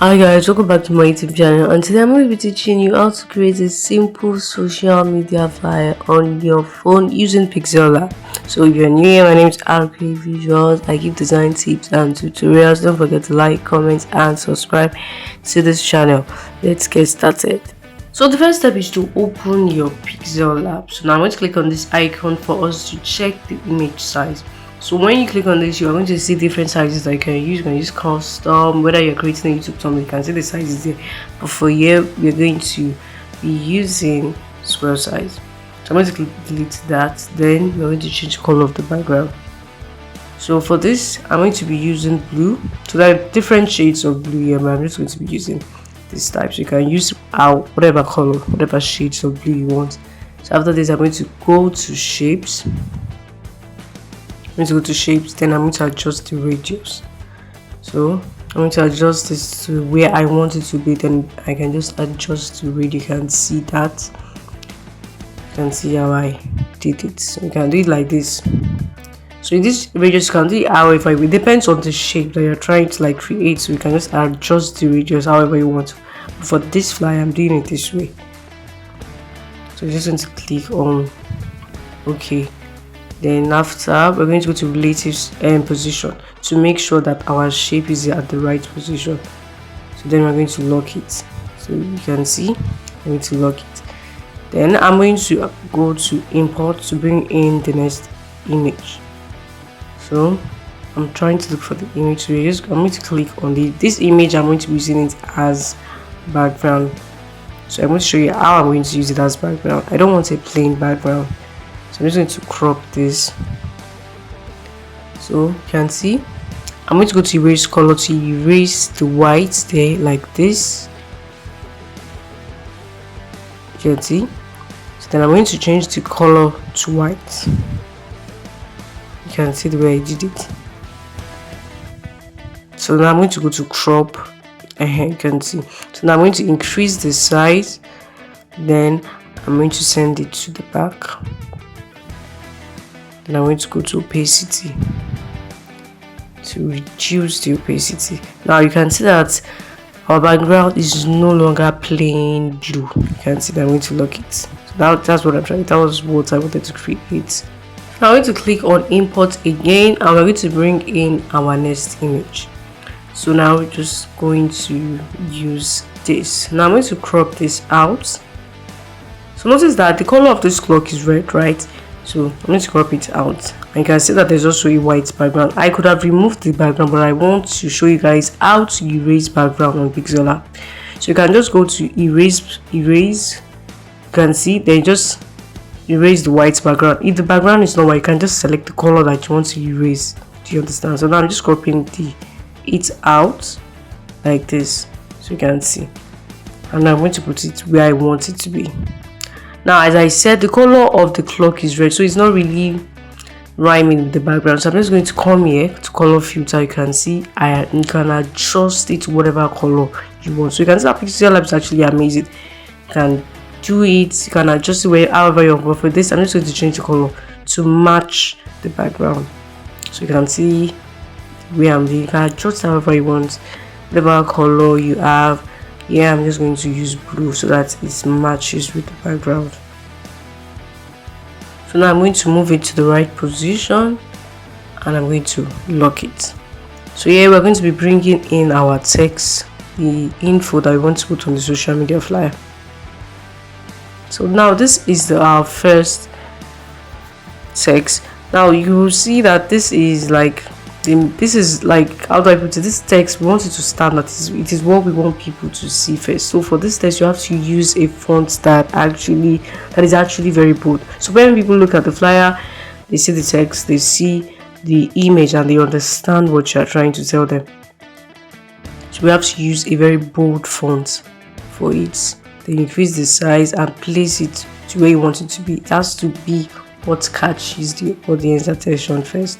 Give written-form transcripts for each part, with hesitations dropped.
Hi guys, welcome back to my YouTube channel, and today I'm going to be teaching you how to create a simple social media flyer on your phone using PixelLab. So if you're new here, my name is RK Visuals. I give design tips and tutorials. Don't forget to like, comment and subscribe to this channel. Let's get started. So the first step is to open your PixelLab. So now I'm going to click on this icon for us to check the image size. So when you click on this, you are going to see different sizes that you can use. You can use custom, whether you're creating a YouTube thumbnail, you can see the sizes there. But for here, we're going to be using square size. So I'm going to delete that. Then we're going to change the color of the background. So for this, I'm going to be using blue. So there are different shades of blue here, but I'm just going to be using this type. So you can use whatever color, whatever shades of blue you want. So after this, I'm going to go to shapes. I'm going to go to shapes, then I'm going to adjust the radius. So I'm going to adjust this to where I want it to be, then I can just adjust the radius. You can see that. You can see how I did it. So you can do it like this. So in this radius, you can do it however. It depends on the shape that you're trying to create. So you can just adjust the radius however you want. But for this fly, I'm doing it this way. So you're just going to click on OK. Then after, we're going to go to relative position to make sure that our shape is at the right position. So then we're going to lock it. So you can see, I'm going to lock it. Then I'm going to go to import to bring in the next image. So I'm trying to look for the image. So I'm going to click on this image. I'm going to be using it as background. So I'm going to show you how I'm going to use it as background. I don't want a plain background. So I'm just going to crop this. So you can see I'm going to go to erase color to erase the white there like this. You can see. So then I'm going to change the color to white. You can see the way I did it. So now I'm going to go to crop. You can see. So now I'm going to increase the size. Then I'm going to send it to the back. Then I'm going to go to opacity to reduce the opacity. Now you can see that our background is no longer plain blue. You can see that I'm going to lock it. So that's what I'm trying. That was what I wanted to create. Now I'm going to click on import again, and we're going to bring in our next image. So now we're just going to use this. Now I'm going to crop this out. So notice that the color of this clock is red, right? So I'm going to crop it out. And you can see that there's also a white background. I could have removed the background, but I want to show you guys how to erase background on PixelLab. So you can just go to erase. You can see they just erase the white background. If the background is not white, you can just select the color that you want to erase. Do you understand? So now I'm just cropping it out like this, so you can see. And I'm going to put it where I want it to be. Now, as I said, the color of the clock is red, so it's not really rhyming with the background. So I'm just going to come here to color filter. You can see you can adjust it to whatever color you want. So you can see that PixelLab is actually amazing. You can do it. You can adjust it however you want. But for this, I'm just going to change the color to match the background. So you can see where I'm doing. You can adjust however you want, whatever color you have. Yeah, I'm just going to use blue so that it matches with the background. So now I'm going to move it to the right position and I'm going to lock it. So here we're going to be bringing in our text, the info that we want to put on the social media flyer. So now this is our first text. Now you will see that this is how do I put it? This text, we want it to stand out. It is what we want people to see first. So for this text, you have to use a font that is actually very bold. So when people look at the flyer, they see the text, they see the image, and they understand what you are trying to tell them. So we have to use a very bold font for it. Then increase the size and place it to where you want it to be. It has to be what catches the audience attention first.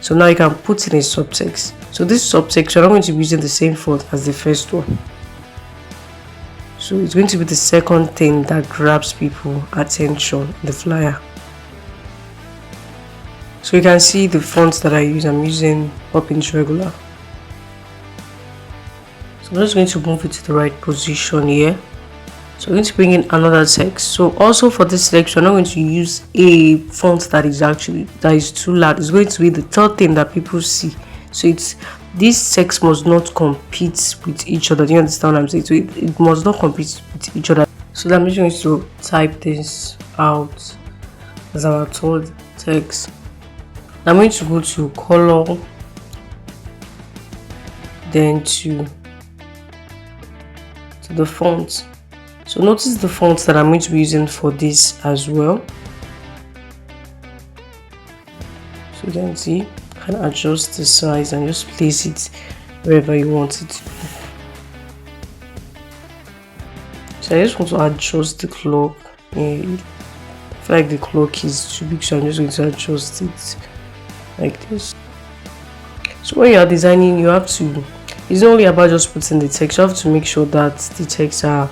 So now you can put in a subtext. So this subtext, you're not going to be using the same font as the first one. So it's going to be the second thing that grabs people's attention in the flyer. So you can see the fonts that I use. I'm using Poppins Regular. So I'm just going to move it to the right position here. So we're going to bring in another text. So also for this text, we're not going to use a font that is too loud. It's going to be the third thing that people see. So it's this text must not compete with each other. Do you understand what I'm saying? So it must not compete with each other. So I'm just going to type this out as our third text. I'm going to go to color, then to the font. So notice the fonts that I'm going to be using for this as well. So you can see, you can adjust the size and just place it wherever you want it to be. So I just want to adjust the clock. I feel like the clock is too big, so I'm just going to adjust it like this. So when you are designing, you have to, it's not only about just putting the text, you have to make sure that the texts are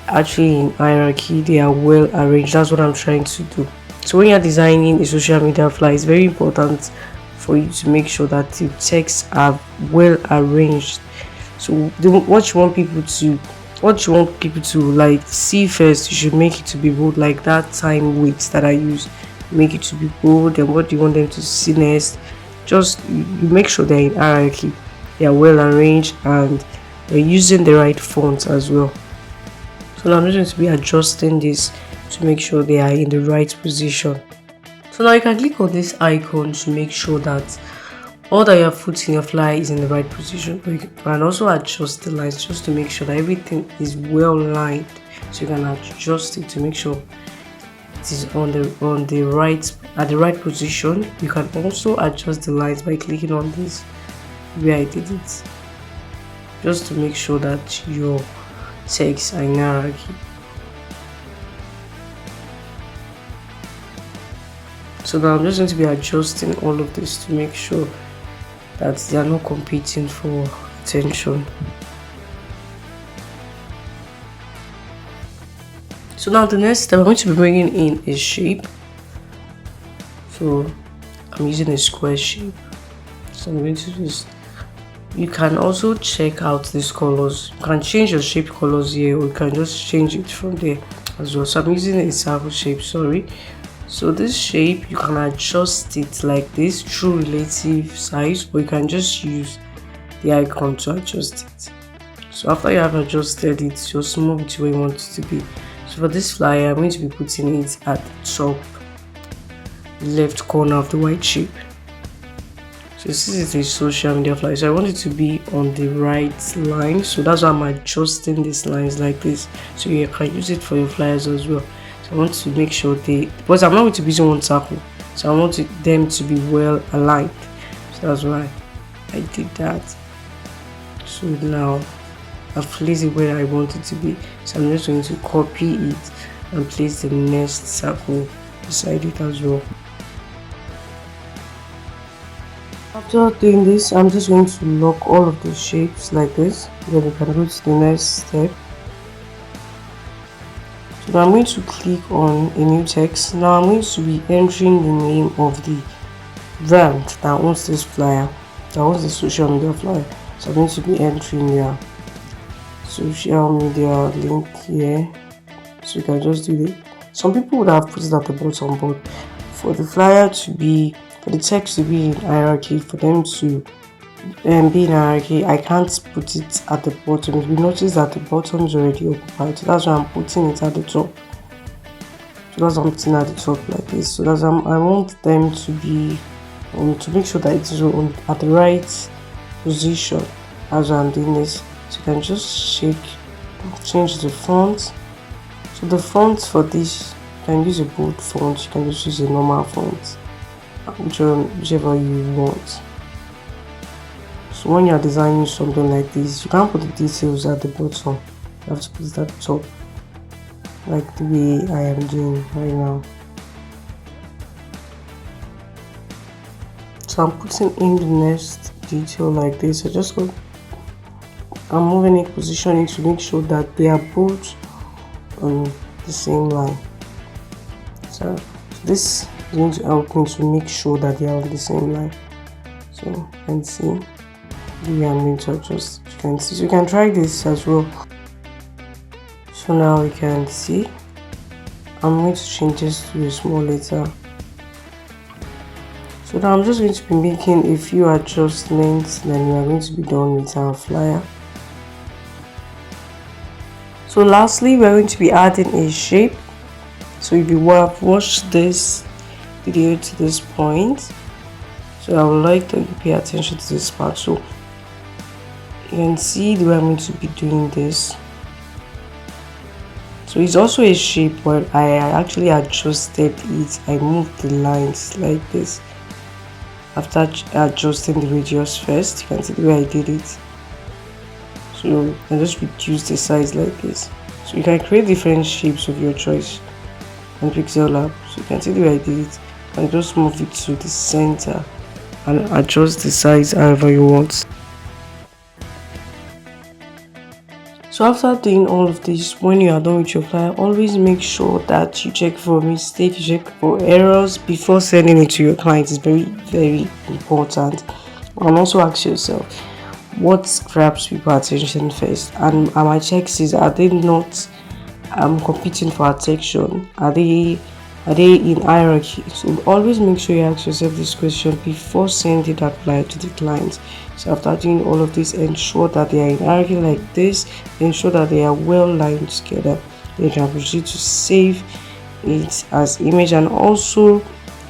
actually in hierarchy, they are well arranged. That's what I'm trying to do. So when you're designing a social media flyer, it's very important for you to make sure that the texts are well arranged. So what you want people to like see first, you should make it to be bold, like that time weights that I use, make it to be bold. And what do you want them to see next? Just you make sure they're in hierarchy, they are well arranged, and they're using the right fonts as well. So now I'm just going to be adjusting this to make sure they are in the right position. So now you can click on this icon to make sure that all that you have put in your flyer is in the right position. But you can also adjust the lines just to make sure that everything is well lined. So you can adjust it to make sure it is on the right position. You can also adjust the lines by clicking on this where I did it, just to make sure that your text are in hierarchy. So now I'm just going to be adjusting all of this to make sure that they are not competing for attention. So now the next step, I'm going to be bringing in a shape. So I'm using a square shape. So I'm going to just, you can also check out these colors. You can change your shape colors here, or you can just change it from there as well. So I'm using a circle shape, sorry. So this shape, you can adjust it like this through relative size, or you can just use the icon to adjust it. So after you have adjusted it, just move it to where you want it to be. So for this flyer, I'm going to be putting it at the top left corner of the white shape. So this is a social media flyer, so I want it to be on the right line. So that's why I'm adjusting these lines like this, so you can use it for your flyers as well. So I want to make sure because I'm not going to be using one circle, so I want them to be well aligned. So that's why I did that. So now I've placed it where I want it to be. So I'm just going to copy it and place the next circle beside it as well. After doing this, I'm just going to lock all of the shapes like this. Then we can go to the next step. So now I'm going to click on a new text. Now I'm going to be entering the name of the brand that owns this flyer, that owns the social media flyer. So I'm going to be entering their social media link here. So you can just do it. Some people would have put it at the bottom, but for the flyer to be, for the text to be in hierarchy, for them to be in hierarchy, I can't put it at the bottom. If you notice that the bottom is already occupied, so that's why I'm putting it at the top. So that's why I'm putting it at the top like this. So that's I want them to be to make sure that it's at the right position as I'm doing this. So you can just change the font. So the font for this, you can use a bold font, you can just use a normal font, whichever you want. So when you're designing something like this, you can't put the details at the bottom, you have to put it at the top, like the way I am doing right now. So I'm putting in the next detail like this. I'm moving it, positioning to make sure that they are both on the same line. So this is going to help me to make sure that they are on the same line. So you can see the way I'm going to adjust. You can see, so you can try this as well. So now we can see I'm going to change this to a small letter. So now I'm just going to be making a few adjustments, then we are going to be done with our flyer. So lastly, we're going to be adding a shape. So if you have watched this video to this point, so I would like that you pay attention to this part. So you can see the way I'm going to be doing this. So it's also a shape, but I actually adjusted it. I moved the lines like this after adjusting the radius first. You can see the way I did it. So you can just reduce the size like this. So you can create different shapes of your choice on PixelLab. So you can see the way I did it. And just move it to the center and adjust the size however you want. So after doing all of this, when you are done with your flyer, always make sure that you check for mistakes, you check for errors before sending it to your client. It's very, very important. And also ask yourself, what grabs people's attention first? And my checks is, are they not competing for attention? Are they in hierarchy? So always make sure you ask yourself this question before sending that flyer to the client. So after doing all of this, ensure that they are in hierarchy like this, ensure that they are well lined together. Then you can proceed to save it as image, and also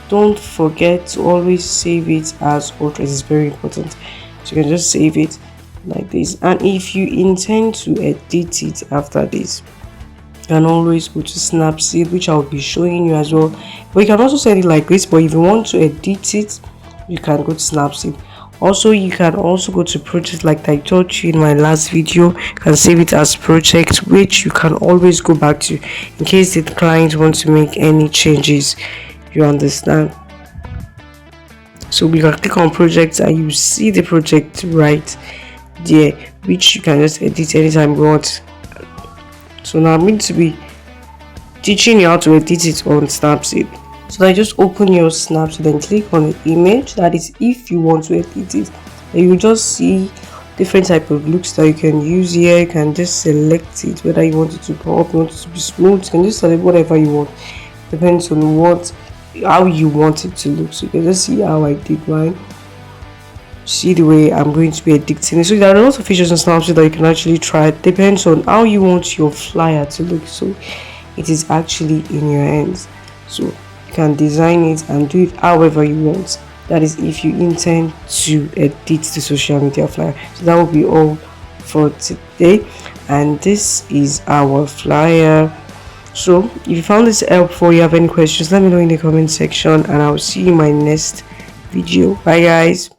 don't forget to always save it as portrait. It's very important. So you can just save it like this, and if you intend to edit it after this, you can always go to Snapseed, which I'll be showing you as well. But you can also send it like this, but if you want to edit it, you can go to Snapseed. Also, you can also go to project like I taught you in my last video. You can save it as project, which you can always go back to in case the client wants to make any changes. You understand? So we can click on projects and you see the project right there, which you can just edit anytime you want. So now I'm going to be teaching you how to edit it on Snapseed. So now just open your Snapseed, then click on the image. That is, if you want to edit it, and you just see different type of looks that you can use here. You can just select it, whether you want it to pop, you want it to be smooth. You can just select whatever you want. Depends on how you want it to look. So you can just see how I did mine. See the way I'm going to be editing it. So there are a lot of features on Snapseed that you can actually try. It depends on how you want your flyer to look. So it is actually in your hands. So you can design it and do it however you want. That is, if you intend to edit the social media flyer. So that will be all for today, and this is our flyer. So if you found this helpful, you have any questions, let me know in the comment section, and I will see you in my next video. Bye guys.